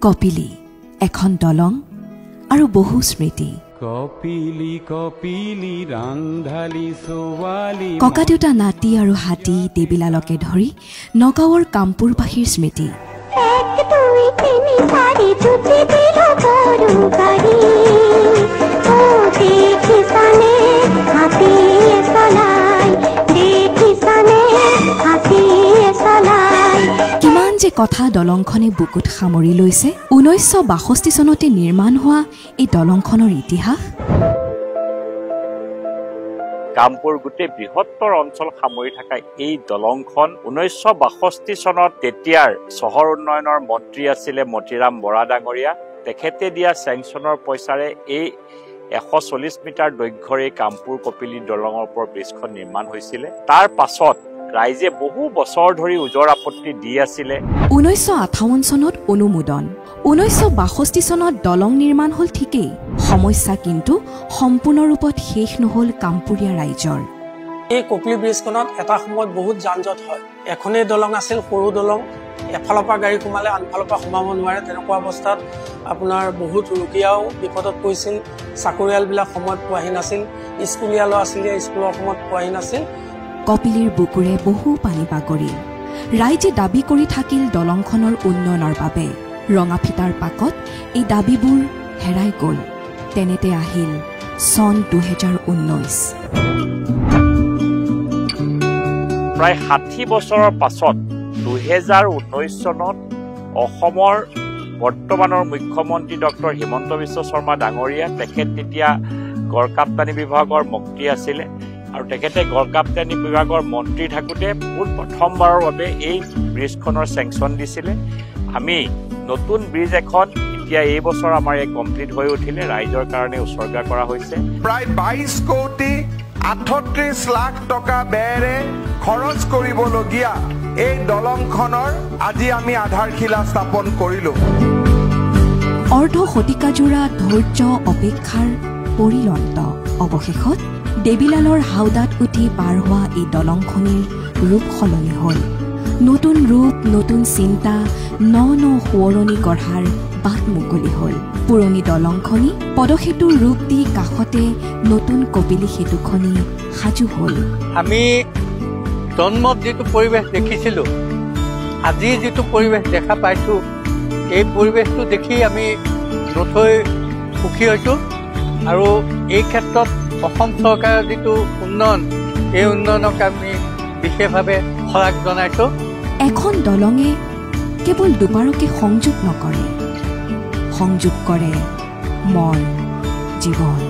কপিলি এখন দলং আৰু বহু স্মৃতি কপিলি কপিলি ৰাংধালি সোৱালি ককা দেউতা নাতি আৰু হাতী দেবিলালকে ধৰি নগাঁৱৰ কামপুৰবাসীৰ স্মৃতি কিমান যে কথা দলংখনে বুকুত সামৰি লৈছে 1962 চনতে নিৰ্মাণ হোৱা এই দলংখনৰ ইতিহাস কামপুৰ গোটেই বৃহত্তৰ অঞ্চল সামৰি থকা এই দলংখন 1962 চনত তেতিয়াৰ চহৰ উন্নয়নৰ মন্ত্ৰী আছিলে মতিৰাম বৰা ডাঙৰীয়া তেখেতে দিয়া চেংচনৰ পইচাৰে এই 140 মিটাৰ দৈৰ্ঘ্যৰ এই কামপুৰ কপিলি দলঙৰ ওপৰ ব্ৰিজখন নিৰ্মাণ হৈছিল তাৰ পাছত ৰাইজে বহু বছৰ ধৰি উজৰ আপত্তি দি আছিল 1958 চনত অনুমোদন 1962 চনত দলং নিৰ্মাণ হল ঠিকই সমস্যা কিন্তু সম্পূৰ্ণ ৰূপত শেষ নহল কামপুৰীয়া ৰাইজৰ এই কপিলি ব্ৰিজখনত এটা সময়ত বহুত যানজট হয় এখনেই দলং আছিল সৰু দলং এফালৰ পৰা গাড়ী সোমালে আনফালৰ পৰা সোমাব নোৱাৰে তেনেকুৱা অৱস্থাত আপোনাৰ বহুত ৰোগীয়াও বিপদত পৰিছিল চাকৰিয়ালবিলাক সময়ত পোৱাহি নাছিল স্কুলীয়া ল'ৰা ছোৱালীয়ে স্কুলৰ সময়ত পোৱাহি নাছিল কপিলিৰ বুকুৰে বহু পানী বাগৰিল ৰাইজে দাবী কৰি থাকিল দলংখনৰ উন্নয়নৰ বাবে ৰঙা ফিটাৰ পাকত এই দাবীবোৰ হেৰাই গ'ল তেনেতে আহিল চন 2019 প্ৰায় 60 বছৰৰ পাছত 2019 চনত অসমৰ বৰ্তমানৰ মুখ্যমন্ত্ৰী ডক্টৰ হিমন্ত বিশ্ব শৰ্মা ডাঙৰীয়া তেখেত তেতিয়া গড়কাপ্তানি বিভাগৰ মন্ত্ৰী আছিলে আৰু তেখেতে গড়কাপ্তানি বিভাগৰ মন্ত্ৰী থাকোঁতে প্ৰথমবাৰৰ বাবে এই ব্ৰিজখনৰ চেংচন দিছিলে আমি নতুন ব্ৰিজ এখন এতিয়া এই বছৰ আমাৰ কমপ্লিট হৈ উঠিলে ৰাইজৰ কাৰণে উৎসৰ্গা কৰা হৈছে প্ৰায় 22 কোটি 38 লাখ টকা ব্যয়েৰে খৰচ কৰিবলগীয়া এই দলংখনৰ আজি আমি আধাৰশিলা স্থাপন কৰিলো অৰ্ধ শতিকাজোৰা ধৈৰ্য অপেক্ষাৰ পৰিলন্ত অৱশেষত দেবিলালৰ হাওদাত উঠি পাৰ হোৱা এই দলংখনিৰ ৰূপ সলনি হ'ল নতুন ৰূপ নতুন চিন্তা ন সোঁৱৰণি গঢ়াৰ বাট মুকলি হ'ল পুৰণি দলংখনি পদসেতুৰ ৰূপ দি কাষতে নতুন কপিলি সেতুখনি সাজু হ'ল আমি জন্মত যিটো পৰিৱেশ দেখিছিলোঁ আজি যিটো পৰিৱেশ দেখা পাইছোঁ এই পৰিৱেশটো দেখি আমি নথৈ সুখী হৈছোঁ আৰু এই ক্ষেত্ৰত অসম চৰকাৰৰ যিটো উন্নয়ন এই উন্নয়নক আমি বিশেষভাৱে শলাগ জনাইছোঁ এখন দলঙে কেৱল দুবাৰকে সংযোগ নকৰে সংযোগ কৰে মন জীৱন